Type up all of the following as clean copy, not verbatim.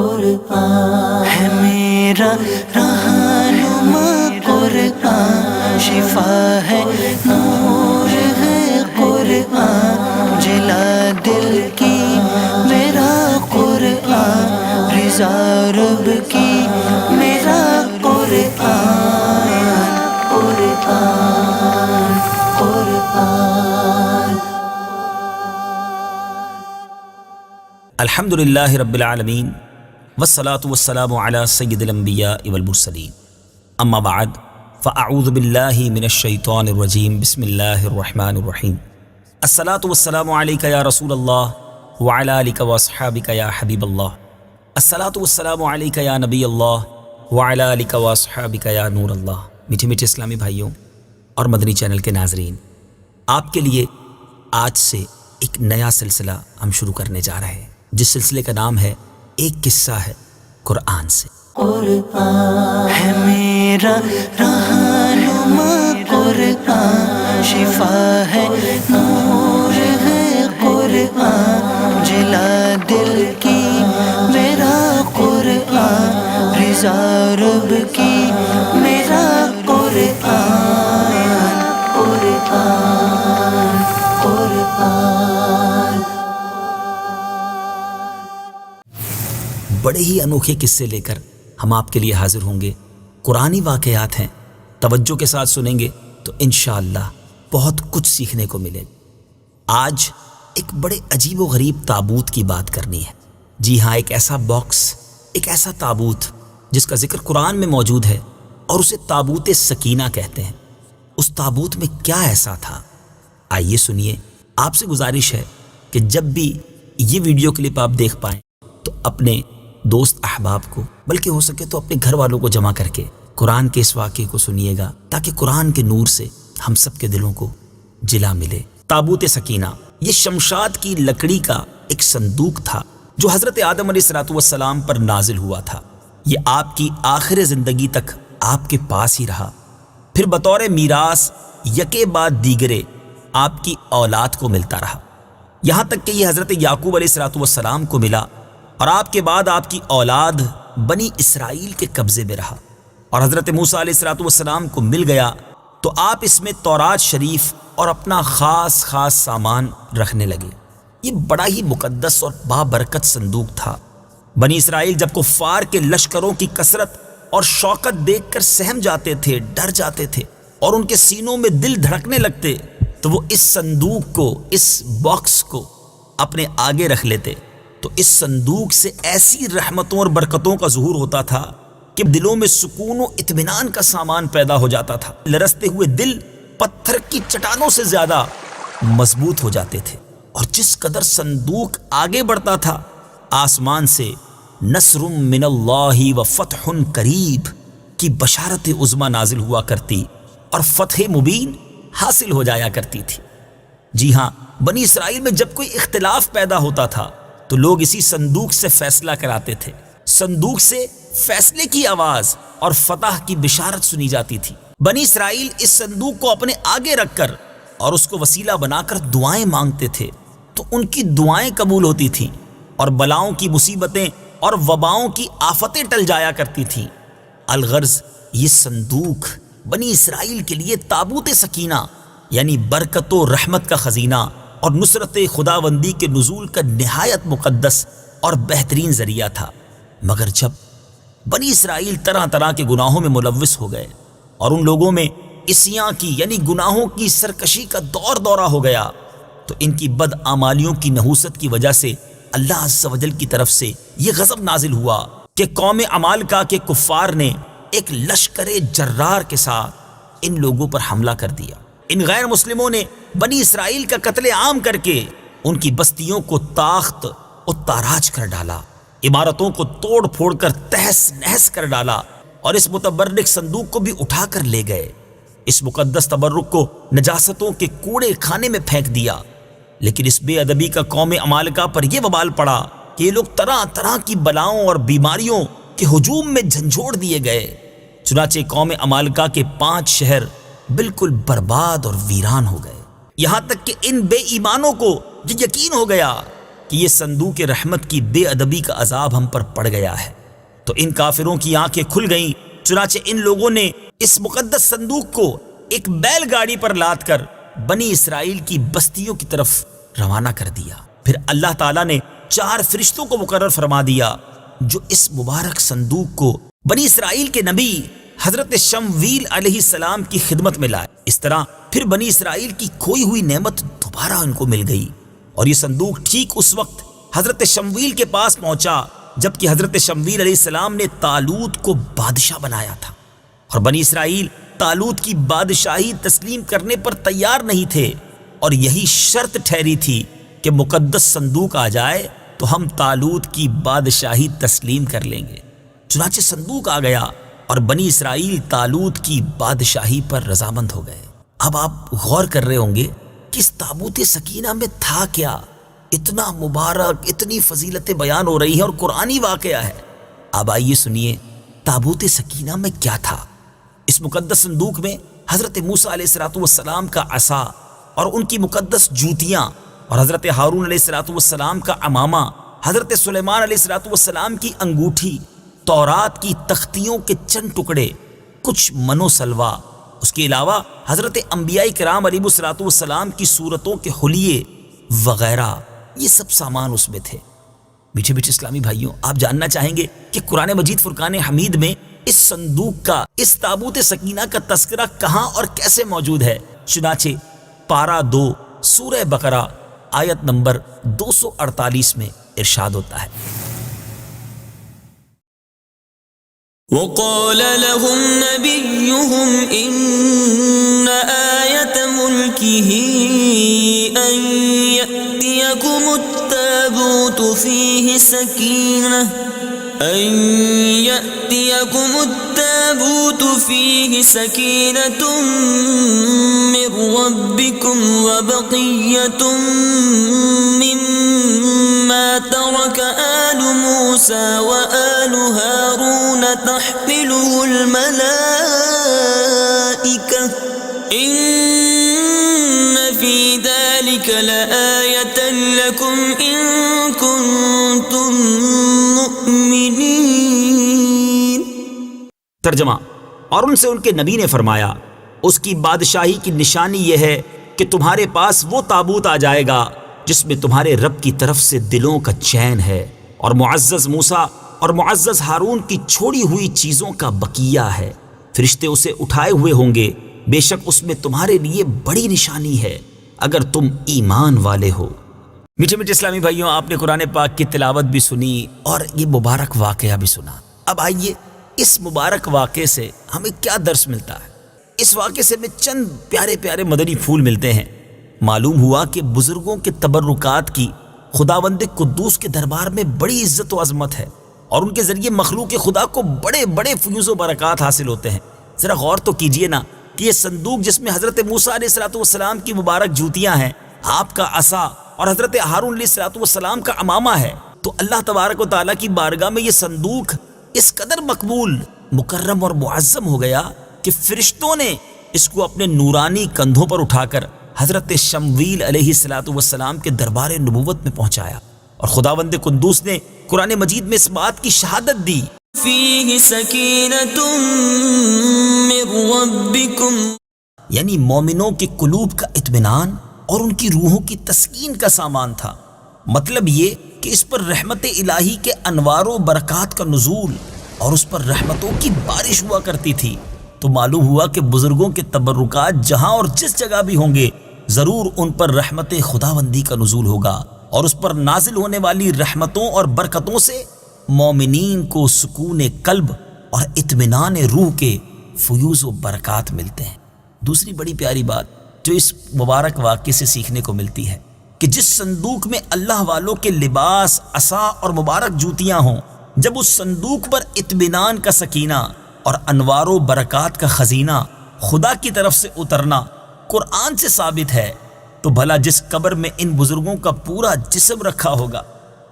قرآن ہے میرا رہنما، قرآن شفا ہے، نور ہے قرآن، جلا دل کی میرا قرآن، رضا رب کی میرا قرآن، قرآن قرآن۔ الحمدللہ رب العالمین والصلاة والسلام علی سید الانبیاء والمرسلین، اما بعد فاعوذ باللہ من الشیطان الرجیم، بسم اللہ الرحمن الرحیم۔ الصلاة والسلام علیک یا رسول اللہ وعلی آلک واصحابک یا حبیب اللہ، الصلاة والسلام علیک یا نبی اللہ وعلی آلک واصحابک یا نور اللہ۔ میٹھے میٹھے اسلامی بھائیوں اور مدنی چینل کے ناظرین، آپ کے لیے آج سے ایک نیا سلسلہ ہم شروع کرنے جا رہے ہیں، جس سلسلے کا نام ہے ایک قصہ ہے قرآن سے۔ قرآن ہے میرا رہنما، قرآن شفا ہے، نور ہے قرآن، جلا دل کی میرا قرآن، رضا رب کی میرا قرآن، قرآن قرآن۔ بڑے ہی انوکھے قصے لے کر ہم آپ کے لیے حاضر ہوں گے۔ قرآنی واقعات ہیں، توجہ کے ساتھ سنیں گے تو انشاءاللہ بہت کچھ سیکھنے کو ملے۔ آج ایک بڑے عجیب و غریب تابوت کی بات کرنی ہے۔ جی ہاں، ایک ایسا باکس، ایک ایسا تابوت جس کا ذکر قرآن میں موجود ہے اور اسے تابوت سکینہ کہتے ہیں۔ اس تابوت میں کیا ایسا تھا، آئیے سنیے۔ آپ سے گزارش ہے کہ جب بھی یہ ویڈیو کلپ آپ دیکھ پائیں تو اپنے دوست احباب کو، بلکہ ہو سکے تو اپنے گھر والوں کو جمع کر کے قرآن کے اس واقعے کو سنیے گا، تاکہ قرآن کے نور سے ہم سب کے دلوں کو جلا ملے۔ تابوت سکینہ یہ شمشاد کی لکڑی کا ایک صندوق تھا جو حضرت آدم علیہ السلام پر نازل ہوا تھا۔ یہ آپ کی آخر زندگی تک آپ کے پاس ہی رہا، پھر بطور میراث یکے بعد دیگرے آپ کی اولاد کو ملتا رہا، یہاں تک کہ یہ حضرت یعقوب علیہ السلام کو ملا، اور آپ کے بعد آپ کی اولاد بنی اسرائیل کے قبضے میں رہا، اور حضرت موسیٰ علیہ السلام کو مل گیا تو آپ اس میں تورات شریف اور اپنا خاص سامان رکھنے لگے۔ یہ بڑا ہی مقدس اور بابرکت صندوق تھا۔ بنی اسرائیل جب کفار کے لشکروں کی کثرت اور شوکت دیکھ کر سہم جاتے تھے، ڈر جاتے تھے، اور ان کے سینوں میں دل دھڑکنے لگتے، تو وہ اس صندوق کو، اس باکس کو اپنے آگے رکھ لیتے، تو اس صندوق سے ایسی رحمتوں اور برکتوں کا ظہور ہوتا تھا کہ دلوں میں سکون و اطمینان کا سامان پیدا ہو جاتا تھا۔ لرزتے ہوئے دل پتھر کی چٹانوں سے زیادہ مضبوط ہو جاتے تھے، اور جس قدر صندوق آگے بڑھتا تھا، آسمان سے نصر من اللہ و فتح قریب کی بشارت عظمی نازل ہوا کرتی اور فتح مبین حاصل ہو جایا کرتی تھی۔ جی ہاں، بنی اسرائیل میں جب کوئی اختلاف پیدا ہوتا تھا تو لوگ اسی صندوق سے فیصلہ کراتے تھے۔ صندوق سے فیصلے کی آواز اور فتح کی بشارت سنی جاتی تھی۔ بنی اسرائیل اس صندوق کو اپنے آگے رکھ کر اور اس کو وسیلہ بنا کر دعائیں مانگتے تھے، تو ان کی دعائیں قبول ہوتی تھیں، اور بلاؤں کی مصیبتیں اور وباؤں کی آفتیں ٹل جایا کرتی تھیں۔ الغرض یہ صندوق بنی اسرائیل کے لیے تابوت سکینہ یعنی برکت و رحمت کا خزینہ اور نصرت خداوندی کے نزول کا نہایت مقدس اور بہترین ذریعہ تھا۔ مگر جب بنی اسرائیل طرح طرح کے گناہوں میں ملوث ہو گئے اور ان لوگوں میں عصیاں کی یعنی گناہوں کی سرکشی کا دورہ ہو گیا، تو ان کی بدعمالیوں کی نحوست کی وجہ سے اللہ عز و جل کی طرف سے یہ غضب نازل ہوا کہ قوم عمالقہ کے کفار نے ایک لشکر جرار کے ساتھ ان لوگوں پر حملہ کر دیا۔ ان غیر مسلموں نے بنی اسرائیل کا قتل عام کر کے ان کی بستیوں کو تاخت و تاراج کر ڈالا، عمارتوں کو توڑ پھوڑ کر تہس نہس کر ڈالا، اور اس متبرک صندوق کو بھی اٹھا کر لے گئے۔ اس مقدس تبرک کو نجاستوں کے کوڑے خانے میں پھینک دیا۔ لیکن اس بے ادبی کا قوم عمالقہ پر یہ وبال پڑا کہ یہ لوگ طرح طرح کی بلاؤں اور بیماریوں کے ہجوم میں جھنجھوڑ دیے گئے۔ چنانچہ قوم عمالقہ کے 5 شہر بالکل برباد اور ویران ہو گئے، یہاں تک کہ ان بے ایمانوں کو یہ یقین ہو گیا کہ یہ صندوق رحمت کی بے ادبی کا عذاب ہم پر پڑ گیا ہے، تو ان کافروں کی آنکھیں کھل گئیں۔ چنانچہ ان لوگوں نے اس مقدس صندوق کو ایک بیل گاڑی پر لاد کر بنی اسرائیل کی بستیوں کی طرف روانہ کر دیا۔ پھر اللہ تعالیٰ نے 4 فرشتوں کو مقرر فرما دیا جو اس مبارک صندوق کو بنی اسرائیل کے نبی حضرت شمویل علیہ السلام کی خدمت میں لائے۔ اس طرح پھر بنی اسرائیل کی کھوئی ہوئی نعمت دوبارہ ان کو مل گئی، اور یہ صندوق ٹھیک اس وقت حضرت شمویل کے پاس پہنچا جبکہ حضرت شمویل علیہ السلام نے طالوت کو بادشاہ بنایا تھا، اور بنی اسرائیل طالوت کی بادشاہی تسلیم کرنے پر تیار نہیں تھے، اور یہی شرط ٹھہری تھی کہ مقدس صندوق آ جائے تو ہم طالوت کی بادشاہی تسلیم کر لیں گے۔ چنانچہ صندوق آ گیا اور بنی اسرائیل طالوت کی بادشاہی پر رضامند ہو گئے۔ اب آپ غور کر رہے ہوں گے کہ اس تابوت سکینہ میں تھا کیا؟ اتنا مبارک، اتنی فضیلتیں بیان ہو رہی ہیں اور قرآنی واقعہ ہے۔ اب آئیے سنیے تابوت سکینہ میں کیا تھا۔ اس مقدس صندوق میں حضرت موسیٰ علیہ السلام کا عصا اور ان کی مقدس جوتیاں، اور حضرت ہارون علیہ السلام کا عمامہ، حضرت سلیمان علیہ السلام کی انگوٹھی، تورات کی تختیوں کے چند ٹکڑے، کچھ من و سلوا، اس کے علاوہ حضرت انبیاء کرام علیہ السلام کی صورتوں کے حلیے وغیرہ، یہ سب سامان اس میں تھے۔ میٹھے میٹھے اسلامی بھائیوں، آپ جاننا چاہیں گے کہ قرآن مجید فرقان حمید میں اس صندوق کا، اس تابوت سکینہ کا تذکرہ کہاں اور کیسے موجود ہے؟ چنانچہ پارہ 2 سورہ بقرہ آیت نمبر 248 میں ارشاد ہوتا ہے، وقال لهم نبيهم إن آية ملكه أن يأتيكم التابوت فيه سكينة من ربكم وبقية مما ترك آل موسى وآل هارون تحمله الملائكة إن في ذلك لآية لكم إن كنتم مؤمنين۔ ترجمہ، اور ان سے ان کے نبی نے فرمایا اس کی بادشاہی کی نشانی یہ ہے کہ تمہارے پاس وہ تابوت آ جائے گا جس میں تمہارے رب کی طرف سے دلوں کا چین ہے، اور معزز موسیٰ اور معزز ہارون کی چھوڑی ہوئی چیزوں کا بقیہ ہے۔ فرشتے اسے اٹھائے ہوئے ہوں گے، بے شک اس میں تمہارے لیے بڑی نشانی ہے اگر تم ایمان والے ہو۔ میٹھے میٹھے اسلامی بھائیوں، آپ نے قرآن پاک کی تلاوت بھی سنی اور یہ مبارک واقعہ بھی سنا۔ اب آئیے اس مبارک واقعے سے ہمیں کیا درس ملتا ہے؟ اس واقعے سے ہمیں چند پیارے پیارے مدنی پھول ملتے ہیں۔ معلوم ہوا کہ بزرگوں کے تبرکات کی خداوند قدوس کے دربار میں بڑی عزت و عظمت ہے، اور ان کے ذریعے مخلوق خدا کو بڑے بڑے فیوز و برکات حاصل ہوتے ہیں۔ ذرا غور تو کیجئے نا کہ یہ صندوق جس میں حضرت موسیٰ علیہ السلام کی مبارک جوتیاں ہیں، آپ کا عصا اور حضرت ہارون علیہ السلام کا عمامہ ہے، تو اللہ تبارک و تعالیٰ کی بارگاہ میں یہ صندوق اس قدر مقبول، مکرم اور معظم ہو گیا کہ فرشتوں نے اس کو اپنے نورانی کندھوں پر اٹھا کر حضرت شمویل علیہ السلام کے دربار نبوت میں پہنچایا، اور خداوند قدوس نے قرآن مجید میں اس بات کی شہادت دی، فيه سكينة من ربكم، یعنی مومنوں کے قلوب کا اطمینان اور ان کی روحوں کی تسکین کا سامان تھا۔ مطلب یہ کہ اس پر رحمت الہی کے انوار و برکات کا نزول اور اس پر رحمتوں کی بارش ہوا کرتی تھی۔ تو معلوم ہوا کہ بزرگوں کے تبرکات جہاں اور جس جگہ بھی ہوں گے، ضرور ان پر رحمت خداوندی کا نزول ہوگا، اور اس پر نازل ہونے والی رحمتوں اور برکتوں سے مومنین کو سکون قلب اور اطمینان روح کے فیوز و برکات ملتے ہیں۔ دوسری بڑی پیاری بات جو اس مبارک واقعے سے سیکھنے کو ملتی ہے کہ جس صندوق میں اللہ والوں کے لباس، عصا اور مبارک جوتیاں ہوں، جب اس صندوق پر اطمینان کا سکینہ اور انوار و برکات کا خزینہ خدا کی طرف سے اترنا قرآن سے ثابت ہے، تو بھلا جس قبر میں ان بزرگوں کا پورا جسم رکھا ہوگا،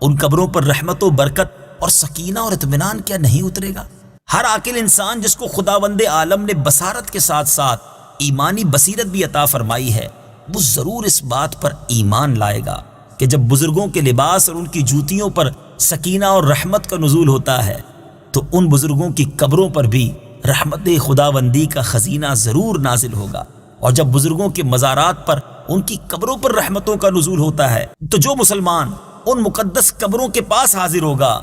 ان قبروں پر رحمت و برکت اور سکینہ اور اطمینان کیا نہیں اترے گا؟ ہر عاقل انسان جس کو خداوند عالم نے بصارت کے ساتھ ساتھ ایمانی بصیرت بھی عطا فرمائی ہے، وہ ضرور اس بات پر ایمان لائے گا کہ جب بزرگوں کے لباس اور ان کی جوتیوں پر سکینہ اور رحمت کا نزول ہوتا ہے تو ان بزرگوں کی قبروں پر بھی رحمت خداوندی کا خزینہ ضرور نازل ہوگا، اور جب بزرگوں کے مزارات پر ان کی قبروں پر رحمتوں کا نزول ہوتا ہے تو جو مسلمان ان مقدس قبروں کے پاس حاضر ہوگا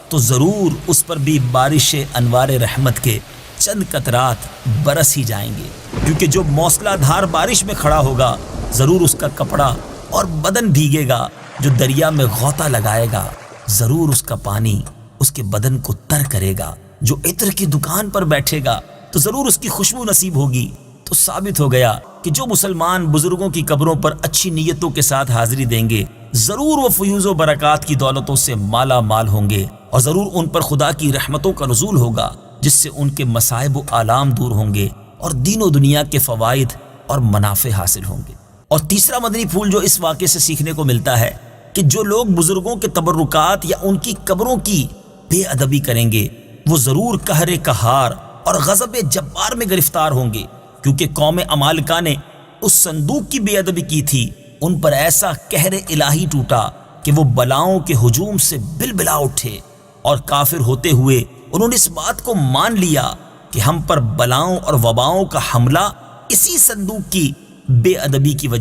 تو ضرور اس پر بھی بارش انوار رحمت کے چند قطرات برس ہی جائیں گے، کیونکہ جو موسلا دھار بارش میں کھڑا ہوگا ضرور اس کا کپڑا اور بدن بھیگے گا، جو دریا میں غوطہ لگائے گا ضرور اس کا پانی اس کے بدن کو تر کرے گا، جو عطر کی دکان پر بیٹھے گا تو ضرور اس کی خوشبو نصیب ہوگی۔ تو ثابت ہو گیا کہ جو مسلمان بزرگوں کی قبروں پر اچھی نیتوں کے ساتھ حاضری دیں گے ضرور وہ فیوز و برکات کی دولتوں سے مالا مال ہوں گے، اور ضرور ان پر خدا کی رحمتوں کا نزول ہوگا جس سے ان کے مصائب و آلام دور ہوں گے اور دین و دنیا کے فوائد اور منافع حاصل ہوں گے۔ اور تیسرا مدنی پھول جو اس واقعے سے سیکھنے کو ملتا ہے کہ جو لوگ بزرگوں کے تبرکات یا ان کی قبروں کی بے ادبی کریں گے وہ ضرور قہر قہار اور غضب جبار میں گرفتار ہوں گے، کیونکہ قوم عمالقہ نے اس صندوق کی بے ادبی کی تھی، ان پر ایسا قہر الہی ٹوٹا کہ وہ بلاؤں کے ہجوم سے بلبلا اٹھے، اور کافر ہوتے ہوئے انہوں نے اس بات کو مان لیا کہ ہم پر بلاؤں اور وباؤں کا حملہ اسی صندوق کی بے ادبی کی وجہ